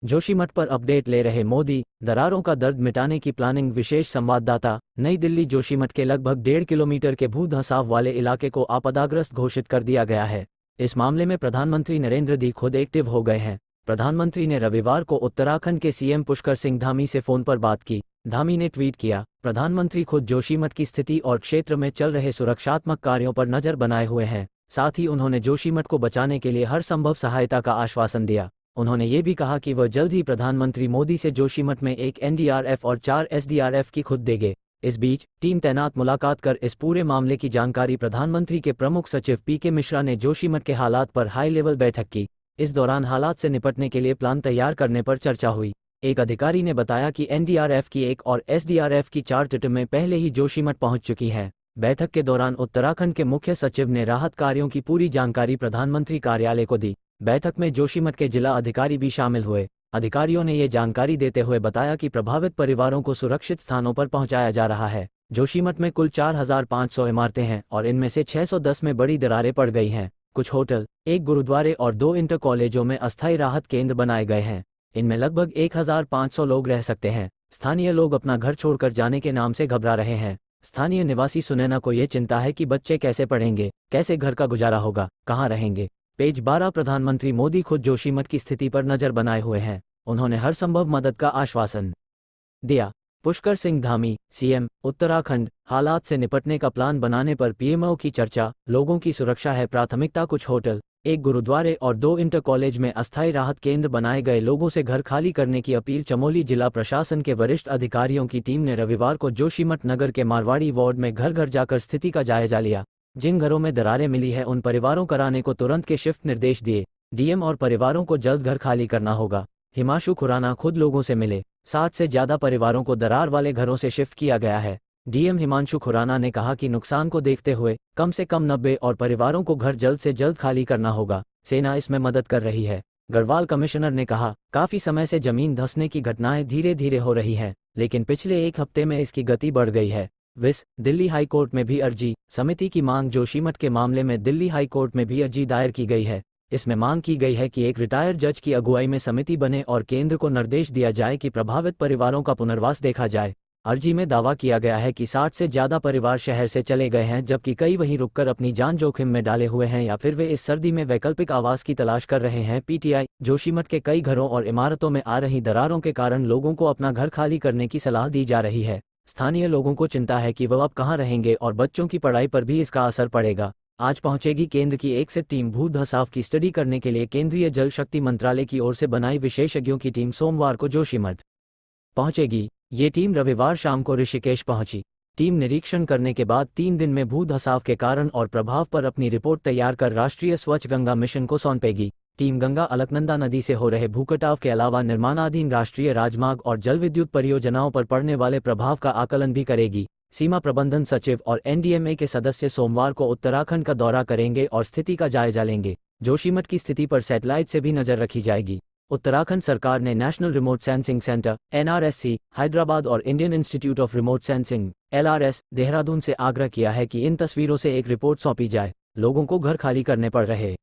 जोशीमठ पर अपडेट ले रहे मोदी, दरारों का दर्द मिटाने की प्लानिंग। विशेष संवाददाता, नई दिल्ली। जोशीमठ के लगभग 1.5 किलोमीटर के भू धंसाव वाले इलाके को आपदाग्रस्त घोषित कर दिया गया है। इस मामले में प्रधानमंत्री नरेंद्र मोदी खुद एक्टिव हो गए हैं। प्रधानमंत्री ने रविवार को उत्तराखंड के सीएम पुष्कर सिंह धामी से फोन पर बात की। धामी ने ट्वीट किया, प्रधानमंत्री खुद जोशीमठ की स्थिति और क्षेत्र में चल रहे सुरक्षात्मक कार्यों पर नजर बनाए हुए हैं। साथ ही उन्होंने जोशीमठ को बचाने के लिए हर संभव सहायता का आश्वासन दिया। उन्होंने ये भी कहा कि वह जल्द ही प्रधानमंत्री मोदी से जोशीमठ में एक एनडीआरएफ और 4 एसडीआरएफ की खुद देंगे। इस बीच टीम तैनात मुलाकात कर इस पूरे मामले की जानकारी प्रधानमंत्री के प्रमुख सचिव पीके मिश्रा ने जोशीमठ के हालात पर हाई लेवल बैठक की। इस दौरान हालात से निपटने के लिए प्लान तैयार करने पर चर्चा हुई। एक अधिकारी ने बताया कि एनडीआरएफ की 1 और एसडीआरएफ की 4 टीमें पहले ही जोशीमठ पहुंच चुकी हैं। बैठक के दौरान उत्तराखंड के मुख्य सचिव ने राहत कार्यों की पूरी जानकारी प्रधानमंत्री कार्यालय को दी। बैठक में जोशीमठ के जिला अधिकारी भी शामिल हुए। अधिकारियों ने ये जानकारी देते हुए बताया कि प्रभावित परिवारों को सुरक्षित स्थानों पर पहुंचाया जा रहा है। जोशीमठ में कुल 4,500 इमारतें हैं और इनमें से 610 में बड़ी दरारें पड़ गई हैं। कुछ होटल, एक गुरुद्वारे और 2 इंटर कॉलेजों में अस्थायी राहत केंद्र बनाए गए हैं। इनमें लगभग 1,500 लोग रह सकते हैं। स्थानीय लोग अपना घर छोड़कर जाने के नाम से घबरा रहे हैं। स्थानीय निवासी सुनैना को ये चिंता है कि बच्चे कैसे पढ़ेंगे, कैसे घर का गुजारा होगा, कहाँ रहेंगे। पेज 12। प्रधानमंत्री मोदी खुद जोशीमठ की स्थिति पर नजर बनाए हुए हैं। उन्होंने हर संभव मदद का आश्वासन दिया। पुष्कर सिंह धामी, सीएम उत्तराखंड। हालात से निपटने का प्लान बनाने पर पीएमओ की चर्चा। लोगों की सुरक्षा है प्राथमिकता। कुछ होटल, एक गुरुद्वारे और 2 इंटर कॉलेज में अस्थायी राहत केंद्र बनाए गए। लोगों से घर खाली करने की अपील। चमोली जिला प्रशासन के वरिष्ठ अधिकारियों की टीम ने रविवार को जोशीमठ नगर के मारवाड़ी वार्ड में घर घर जाकर स्थिति का जायजा लिया। जिन घरों में दरारें मिली है उन परिवारों कराने को तुरंत के शिफ्ट निर्देश दिए। डीएम और परिवारों को जल्द घर खाली करना होगा। हिमांशु खुराना खुद लोगों से मिले। 60 से ज्यादा परिवारों को दरार वाले घरों से शिफ्ट किया गया है। डीएम हिमांशु खुराना ने कहा कि नुकसान को देखते हुए कम से कम 90 और परिवारों को घर जल्द से जल्द खाली करना होगा। सेना इसमें मदद कर रही है। गढ़वाल कमिश्नर ने कहा, काफी समय से जमीन धंसने की घटनाएं धीरे धीरे हो रही हैं, लेकिन पिछले 1 हफ्ते में इसकी गति बढ़ गई है। दिल्ली हाई कोर्ट में भी अर्जी। समिति की मांग। जोशीमठ के मामले में दिल्ली हाई कोर्ट में भी अर्जी दायर की गई है। इसमें मांग की गई है कि एक रिटायर्ड जज की अगुवाई में समिति बने और केंद्र को निर्देश दिया जाए कि प्रभावित परिवारों का पुनर्वास देखा जाए। अर्जी में दावा किया गया है कि 60 से ज्यादा परिवार शहर से चले गए हैं, जबकि कई वहीं रुककर अपनी जान जोखिम में डाले हुए हैं या फिर वे इस सर्दी में वैकल्पिक आवास की तलाश कर रहे हैं। पीटीआई। जोशीमठ के कई घरों और इमारतों में आ रही दरारों के कारण लोगों को अपना घर खाली करने की सलाह दी जा रही है। स्थानीय लोगों को चिंता है कि वह अब कहां रहेंगे और बच्चों की पढ़ाई पर भी इसका असर पड़ेगा। आज पहुंचेगी केंद्र की एक सेट टीम। भू धंसाव की स्टडी करने के लिए केंद्रीय जल शक्ति मंत्रालय की ओर से बनाई विशेषज्ञों की टीम सोमवार को जोशीमठ पहुंचेगी। ये टीम रविवार शाम को ऋषिकेश पहुंची। टीम निरीक्षण करने के बाद 3 दिन में भू धंसाव के कारण और प्रभाव पर अपनी रिपोर्ट तैयार कर राष्ट्रीय स्वच्छ गंगा मिशन को सौंपेगी। टीम गंगा अलकनंदा नदी से हो रहे भूकटाव के अलावा निर्माणाधीन राष्ट्रीय राजमार्ग और जल विद्युत परियोजनाओं पर पड़ने वाले प्रभाव का आकलन भी करेगी। सीमा प्रबंधन सचिव और एनडीएमए के सदस्य सोमवार को उत्तराखंड का दौरा करेंगे और स्थिति का जायजा लेंगे। जोशीमठ की स्थिति पर सैटेलाइट से भी नजर रखी जाएगी। उत्तराखंड सरकार ने National Remote Sensing Centre NRSC Hyderabad और Indian Institute of Remote Sensing LRS Dehradun से आग्रह किया है कि इन तस्वीरों से एक रिपोर्ट सौंपी जाए। लोगों को घर खाली करने पड़ रहे